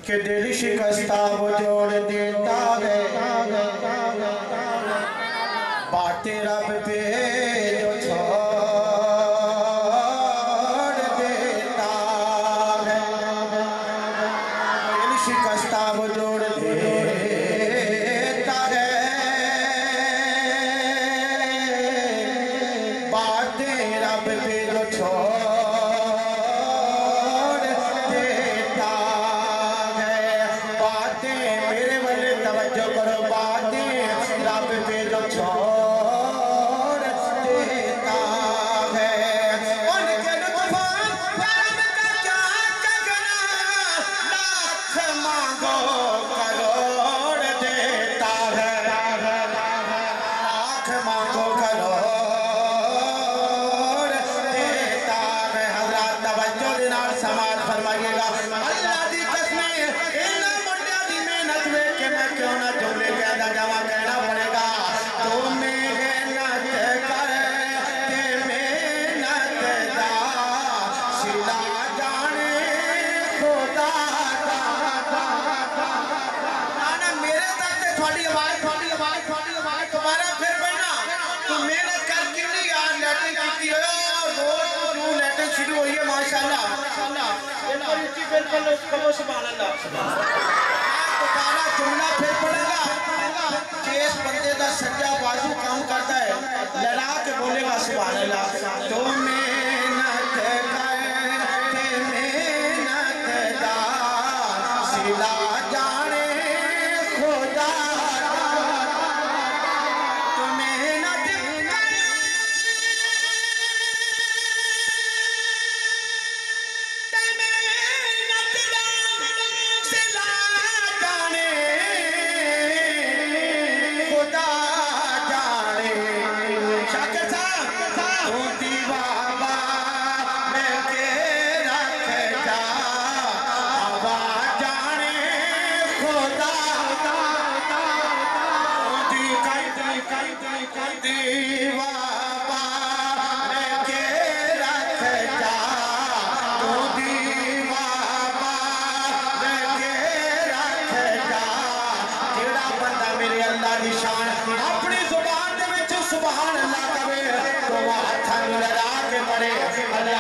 کہ دل شکستہ وہ جوڑ دیتا ہے باتیں رب پہ جو چھوڑ دیتا ہے دل شکستہ وہ جوڑ دیتا ہے باتیں رب پہ جو چھوڑ سبحان اللہ دوبارہ جملہ پھر پڑے گا کہ اس بندے دا سجا بازو کام کرتا ہے لڑا کے بولے گا سبحان اللہ تو محنت کرتے محنت دا سلا جانے خدا تو محنت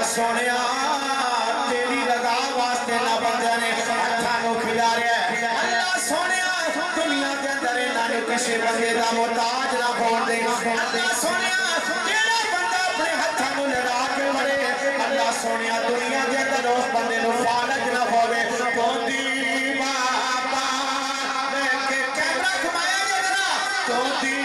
سونیا تیری رضا واسطے نہ بندے نے ہتھاں کھلا رہا ہے اللہ سونیا دنیا کے اندر انہاں کسی بندے دا محتاج نہ بول دے اللہ سونیا جیڑا بندہ اپنے ہتھاں لڑا کے مرے اللہ سونیا دنیا کے اندر اس بندے نو فالج نہ ہوے توندی بابا کے کیمرہ گھمایا جڑا توندی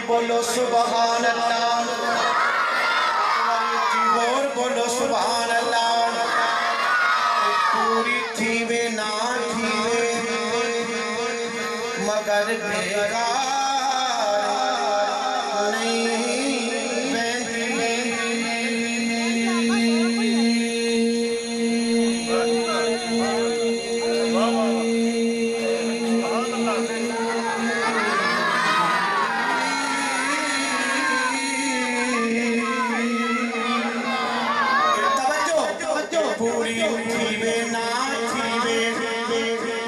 بولو سبحان اللہ اور بولو سبحان اللہ پوری تھیوے نہ تھیوے مگر بیکار نہیں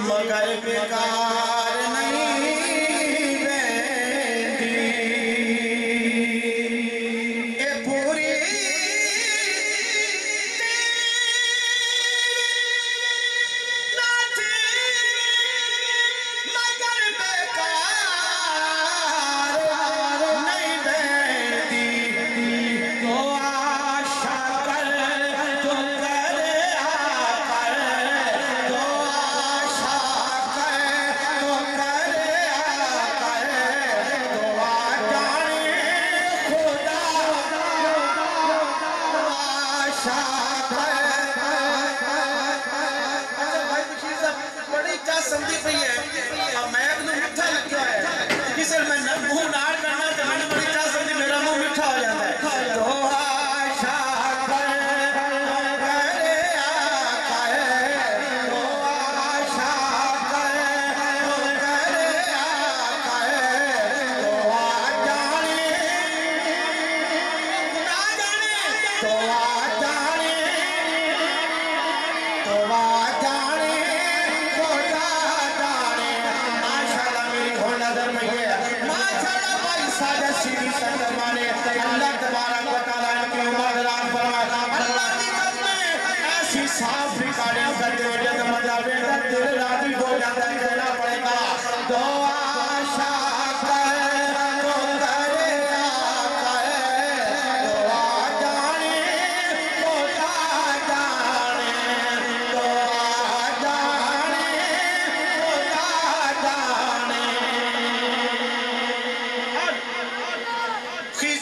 مگر بیکار نہیں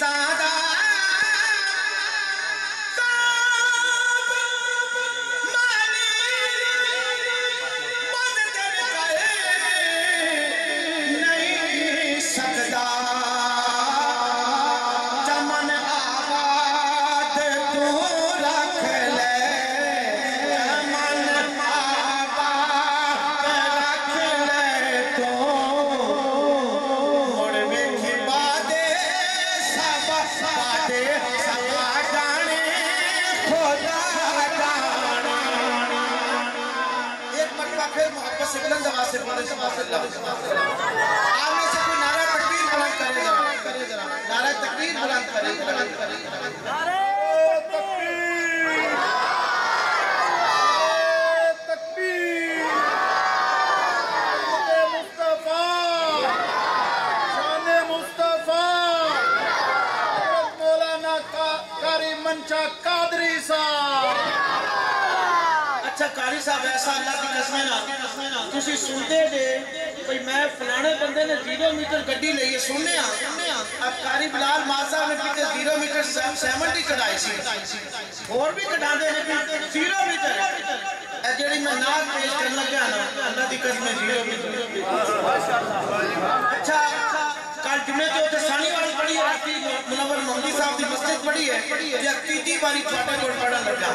मजादा नहीं सकता चमन आबाद तू रख ले चमन आबाद रख ले तू मुड़ वेखी बादे सब बादे सका जाने खुदा जाने एक मरतबा फिर मोहब्बत से बुलंद आवाज से बोले सुभान अल्लाह आप में से कोई नारा तकबीर बुलंद करे जरा नारा तकबीर बुलंद करे नारे तकबीर तकबीर मुस्तफा शान मुस्तफा मौलाना कारी मंचा कादरी साहब अच्छा कारी साहब ऐसा अल्लाह की कसम है ना तुसी सुनते जे भाई मैं फलाने बंदे ने 0 मीटर गड्डी ਲਈ है सुनने अब कारी बिलाल मासा ने पीछे 0 मीटर 70 चढ़ाई सी और भी चढ़ाते हैं 0 मीटर ए जेडी मैं नाम पेश करना लगा ना अल्लाह की कसम 0 मीटर अच्छा कल जुमे तो सानी वाली पढ़ी है मुनव्वर मोहम्मदी साहब की मस्जिद पढ़ी है जे तीसरी बारी ਤੁਹਾਡੇ ਕੋਲ ਪੜਨ ਲੱਗਾ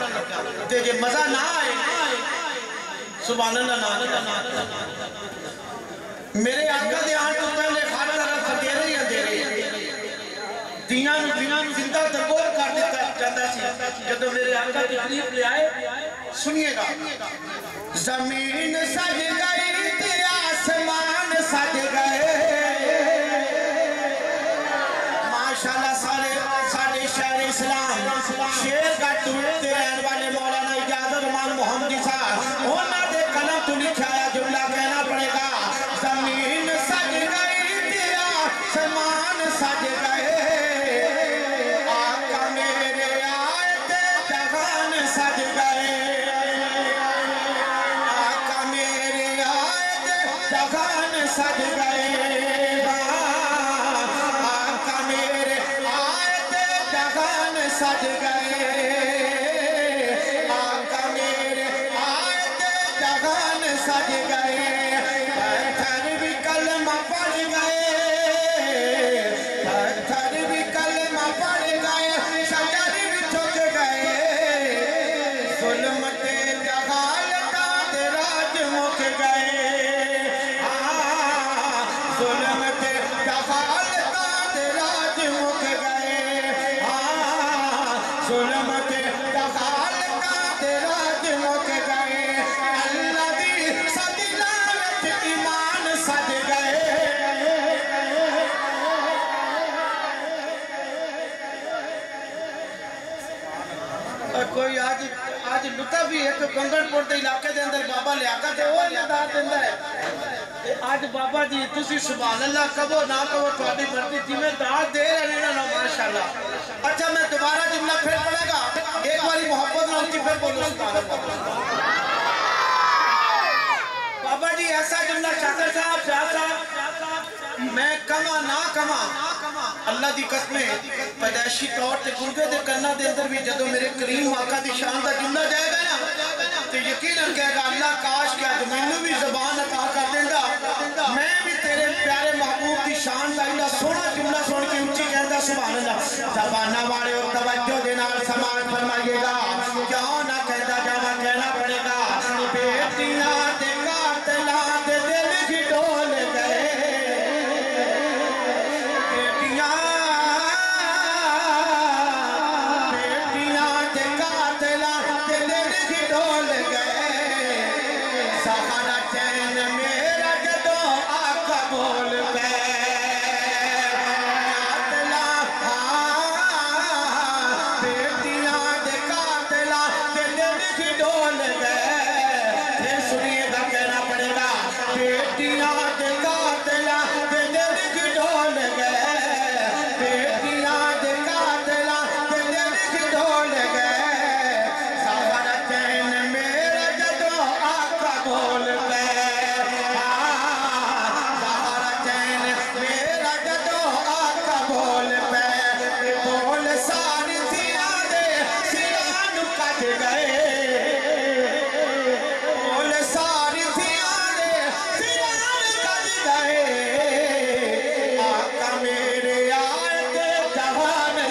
ਤੇ ਜੇ ਮਜ਼ਾ ਨਾ ਆਏ सुभान अल्लाह मेरे आका दे आने तो पहले हर तरफ अंधेरे ही अंधेरे दियां जिंदा दरबार कर दिता जाता सी जब मेरे आका तशरीफ ले आए सुनिएगा जमीन सज गई ते आसमान सज गए माशाल्लाह सारे शहर इस्लाम शेर का टूटते रहने वाले मौलाना इजाजत रहमान मोहम्मदी साहब तो लिखा जुमला कहना पड़ेगा जमीन सज गई दिया समान सज गए आका मेरे आए थे जहान सज गए आका मेरे आए थे जहान सज गए आका मेरे आए थे जहान सज गए सज गए पत्थर भी कलमा पड़ गए पत्थर भी कलमा पड़ गए शजर भी झुक गए जुल्म ते जहालता दे राज मुक गए जुल्म ते जहालता दे राज मुक गए जुल्म ते जहालता दे राज मुक गए ईमान सज गए कोई आज लुटा भी एक कंगनपुर के इलाके के अंदर बाबा लियाकत है वो याद देंदा है आज बाबा जी तुसी सुभान अल्लाह कहो ना कहो तुम्हारी मर्जी जिम्मे दाद दे रहे हैं ना माशाल्लाह अच्छा मैं दोबारा जुमला फिर पढ़ेगा एक बारी मोहब्बत नाल की फिर बोलो सुभान अल्लाह बाबा जी ऐसा जुमला शाकर साहब शाह साहब मैं कमा ना कमा अल्लाह दी कसम पैदाइशी तौर ते गुरबे दे कन्ना दे अंदर भी जदों मेरे करीम आका दी शान दा जुमला जाएगा ना ते यकीनन कहेगा अल्लाह काश क्या तो मैनू भी ज़बान अता कर देंदा मैं भी तेरे प्यारे महबूब दी शान दा इंदा सोहना जुमला सुन के उच्ची कहंदा सुभान अल्लाह ज़बाना वाले और तवज्जो दे नाल समाज फरमाइएगा क्यों ना कहता जावा कहना पड़ेगा बेटियां दे कातला दे दिल की डोल गए बेटियां दे कातला दे दिल की डोल गए सहारा चैन मेरा जदों आका बोल गए कातला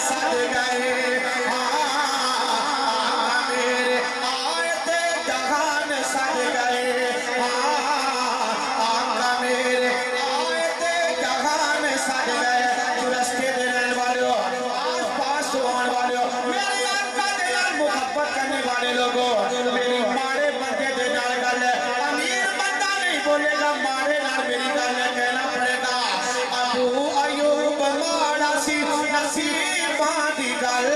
सज गए आका मेरे आए ते जहान सज गए आका मेरे आए ते जहान सज गए रस्ते दे रहने वाले हो आस पास तो आने वाले हो मेरे आका दे नाल मोहब्बत करने वाले लोगों मेरी माड़े बंदे दे नाल गल अमीर बंदा नहीं बोलेगा माड़े नाल मेरी गल कहना पड़ेगा अबू अयूब माड़ा सी नसीबां दी गल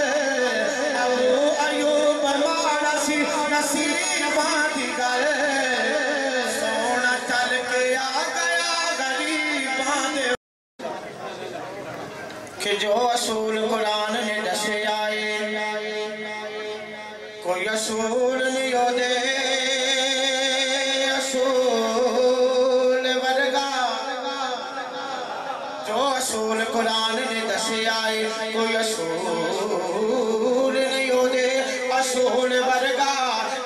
अबू अयूब माड़ा सी नसीबां दी गल सोना चल के आ गया गरीबां दे कि जो असूल कुरान ने दसे आए कोई असूल नहीं होते असूल वर्गा जो असूल कुरान ने दसे आए कोई असूल नहीं होते असूल वर्गा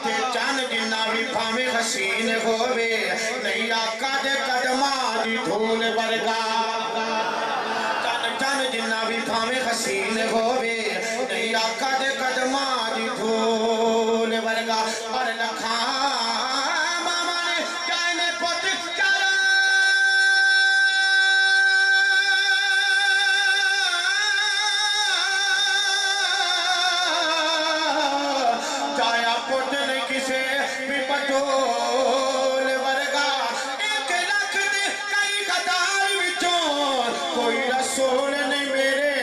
ते चन जिन्ना भी भावें हसीन होवे नहीं आका दे कदमां दी धूल वर्गा चन जिन्ना भी भावें हसीन होवे नहीं आका दे कदमां दी धूल वर्गा और लखा मामा ने कहने पुत कर जाया पुत ने किसे भी पटोल वर्गा 1 लाख दे कई कतार विचों कोई रसूल नहीं मेरे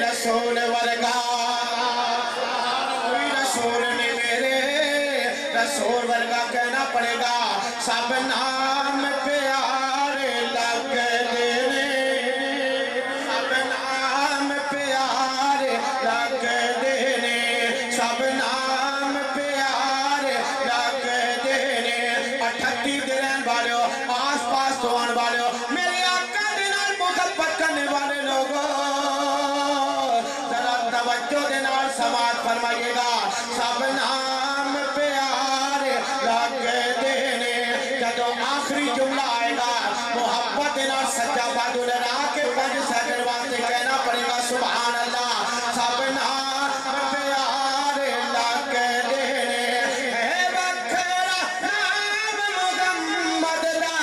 रसूल वर्गा कोई रसूल नहीं मेरे रसूल वर्गा कहना पड़ेगा सब नाम प्यारे लगदे ने सब नाम प्यारे लगदे ने सब नाम प्यारे लगदे ने 38 दे रहने वाले हो आस पास तो आने वाले हो मेरे आका दे नाल मोहब्बत करने वाले लोगों जरा तवज्जो दे नाल समात फरमाइएगा सब नाम प्यारे लगदे ने जदों आखिरी जुमला आएगा मोहब्बत दे नाल सच्चा बाजू लड़ा के 5 सेकंड वास्ते कहना पड़ेगा सुभान अल्लाह सब नाम प्यारे लगदे ने है बखरा नाम मुहम्मद दा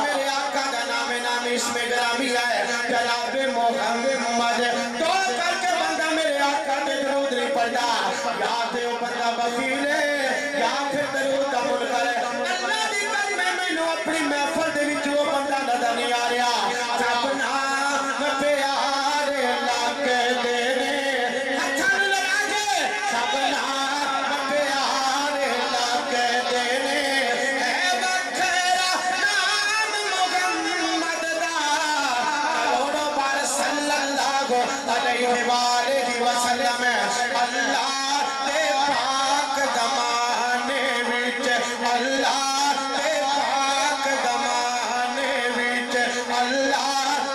मेरे आका का नाम इसमें ग्रामी है जनाब मोहम्मद तो करके बंदा मेरे आका पे दरूद नहीं पढ़ता या तो वो बंदा वकील है या फिर दरूद का मुनकर है अल्लाह दी कसम मैनू अपनी महफिल दे विच वो बंदा नजर नहीं आ रहा सब नाम प्यारे लगदे ने हत्थां नूं लगा के सब नाम प्यारे लगदे ने है बखरा नाम मुहम्मद दा करोड़ों बार सल्लल्लाहु अलैहि वसल्लम अल्लाह दे पाक ज़माने विच अल्लाह दे पाक ज़माने विच अल्लाह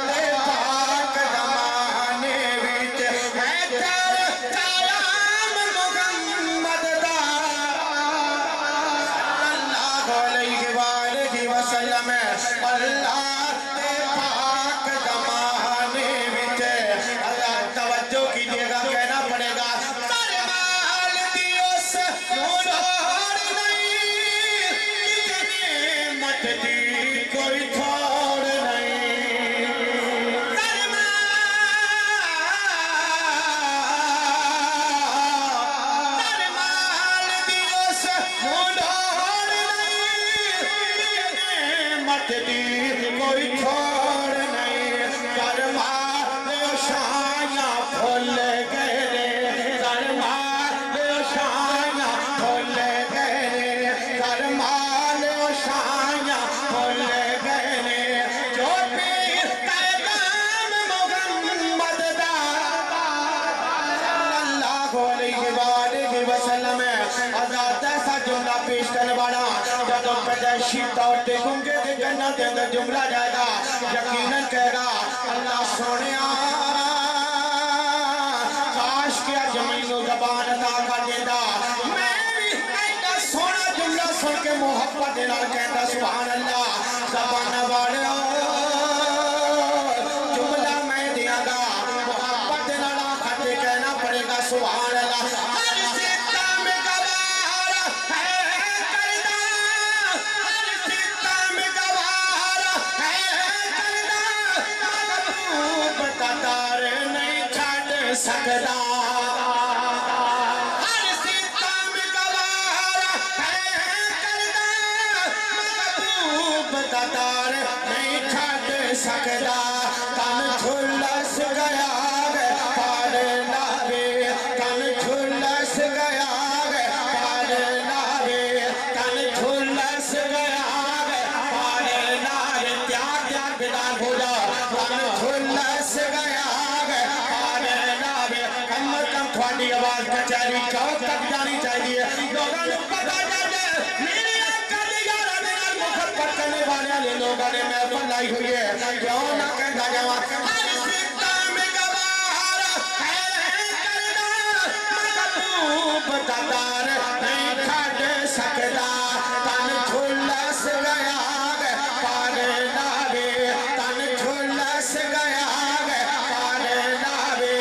दे पाक ज़माने विच है कर कयाम मुहम्मद दा सल्लल्लाहु अलैहि वसल्लम अल्लाह दे पाक ज़माने विच अल्लाह तवज्जो कीजिएगा कहना पड़ेगा सरमाल दियोस नूर नहीं कितने मत दी कोई थोड़ नहीं सरमाल दियोस नूर नहीं कितने मत दी कोई थोड़ नहीं कर्मा शाया फुल गए कर्मा शाया फुल गए कर्मा शाया फुल गए जो पीर पैगाम मुहम्मद दा सल्लल्लाहु अलैहि वसल्लम आजाद ऐसा जुमला पेश करने वाला जब पैदाइशी तौर पे गुंगे के गन्ना के अंदर जुमला जाएगा यकीनन कहेगा अल्लाह सोनिया काश के अज मैनू ज़बान अता कर देंदा मैं भी ऐसा सोना जुमला सुन के मुहब्बत दे नाल कहंदा सुभान अल्लाह ज़बान वाले जुमला मैं दियांगा सकदा हर सितम गवार है करदा महबूब दा दार नहीं छड़ सकदा तन झुलस गया वे पार नावे तन झुलस गया वे पार नावे तन झुलस गया वे पार नावे त्याग त्याग बेदार हो जा तन झुलस गया वे पार नावे कम कम थोड़ी आवाज कचहरी चौक तक जानी चाहिए लोगों को पता चले मेरी अक्ल यारा मेरा मुखर करने वाले ने लोगों ने महफिल लाई हुई है क्यों ना कहता जावा हर सितम गवार है करदा महबूब दा दार नहीं छड़ सकदा तन झुलस गया वे पार नावे तन झुलस गया वे पार नावे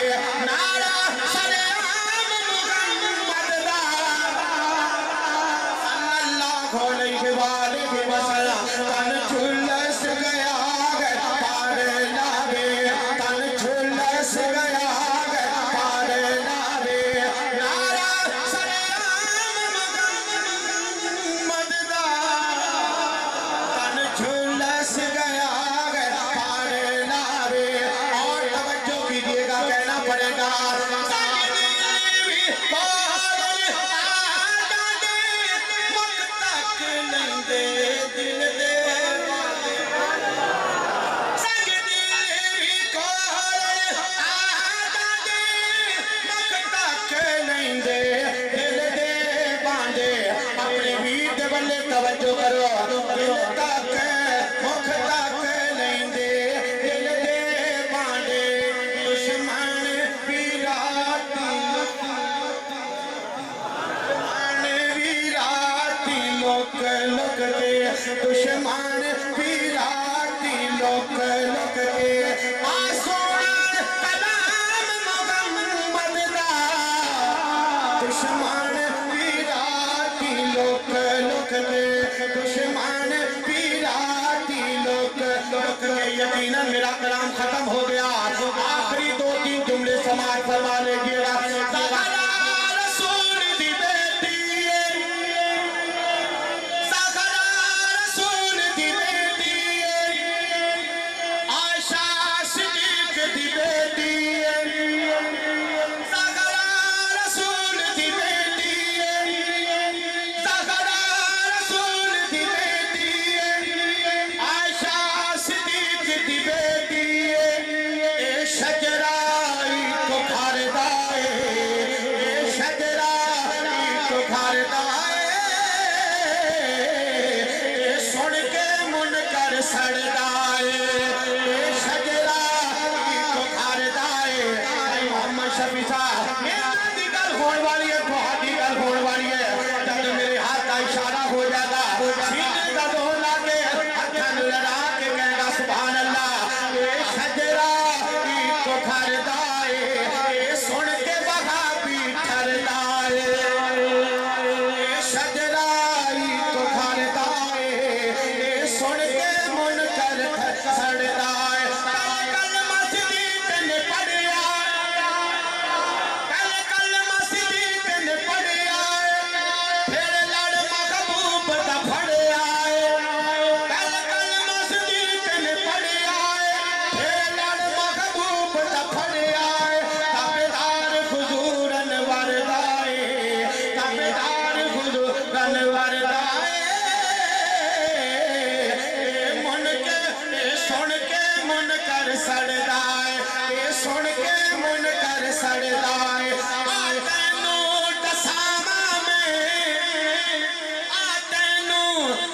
नारा सलाम मुहम्मद दा सल्लल्लाहु अलैहि वसल्लम तन झुलस गया वे पार नावे तन झुलस गया वे पार नावे नारा सलाम मुहम्मद दा तन झुलस गया वे पार नावे और तवज्जो कीजिएगा कहना पड़ेगा तवज्जो करो दिल तक मुख तक लेंदे दिल दे बांडे दुश्मन विराती लोक लोक के दुश्मन विराती लोक लोक के आसमान कलाम मुहम्मद दा दुश्मन विराती लोक लोक के दुश्मन विराती लोक लोक के यकीनन मेरा कलाम खत्म हो गया आखिरी दो तीन जुमले समाज फरमा लीजिएगा ज़हरा रसूल दी बेटी ज़हरा रसूल दी बेटी आयशा सिद्दीक दी बेटी ज़हरा रसूल दी बेटी ज़हरा रसूल दी बेटी आयशा सिद्दीक दी बेटी ए शजराई को खरदाए ए शजराई को खरदाए ए सुन के मुनकर सड़दाए ए शजराई को खरदाए मोहम्मद शफी साहब मेरी गल होने वाली है तुम्हारी गल होने वाली है जब मेरे हाथ का इशारा हो जाएगा सीने का दो लाके हथन लड़ा के कहेगा सुभान अल्लाह ए शजराई को खरदाए ए सुन के वहाबी ठरदाए ए शजराई को खरदाए ए सुन के मुनकर सड़दाए कल मस्जिद ने पढ़िया कल मस्जिद ने पढ़िया फिर लड़ महबूब दा फड़िया कल मस्जिद ने पढ़िया फिर लड़ महबूब दा फड़िया ताबेदार हुजूरन वरदाए ताबेदार हुजूरन वरदाए मन के सुन के मन कर सड़दाए सुन के मन कर सड़दाए आतैनू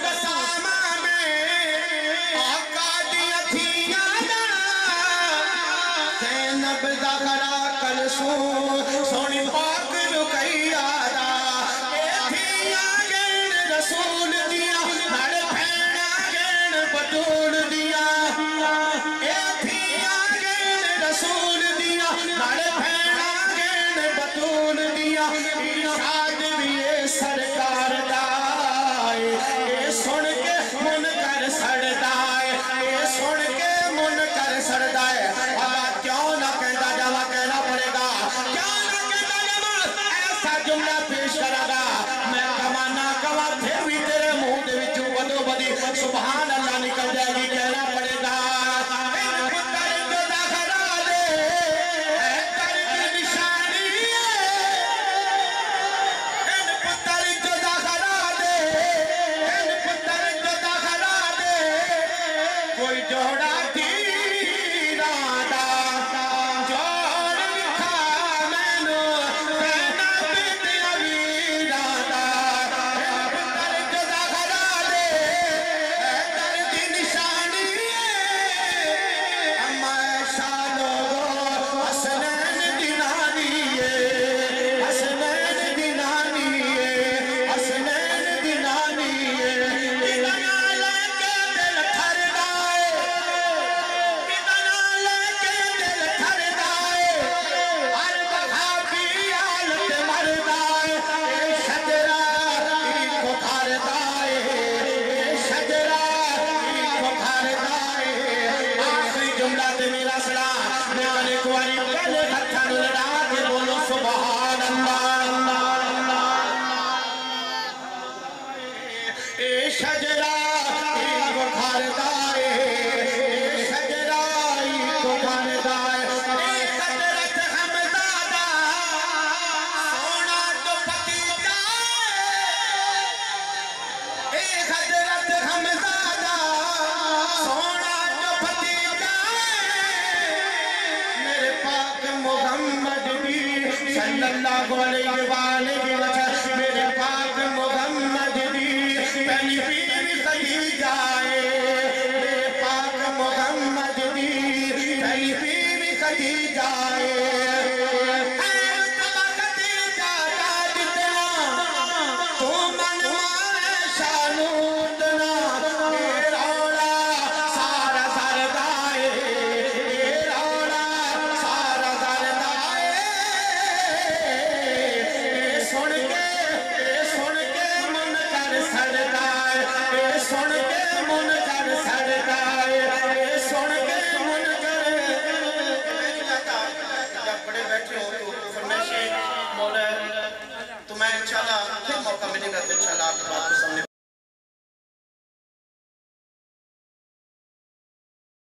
दसामा में आका दी अखियां दा ज़ैनब दा खरा कलसू सोनी पाक रुकैया दा एथियां गैन रसूल दिया नाल भैणा गैन बतूल दिया एथियां गैन रसूल दिया नाल भैणा गैन बतूल दिया इरशाद भी ये सरकार दा ए सुन के मुन कर सड़दाए ए सुन के मुन कर सड़दाए अल्लाह क्यों ना कहता जावा कहना पड़ेगा ایک باری پہلے ہتھاں نوں لڑا کے بولو سبحان اللہ اے شجرہ کو کھاردا اے شجرہ کو کھاردا اے حضرت حمزہ سونا جو پتیجا اے حضرت حمزہ سونا جو پتیجا میرے پاک محمد دی صلی اللہ علیہ وآلہ وسلم میرے پاک محمد دی پہلی بیوی خدیجہ میرے پاک محمد دی پہلی بیوی خدیجہ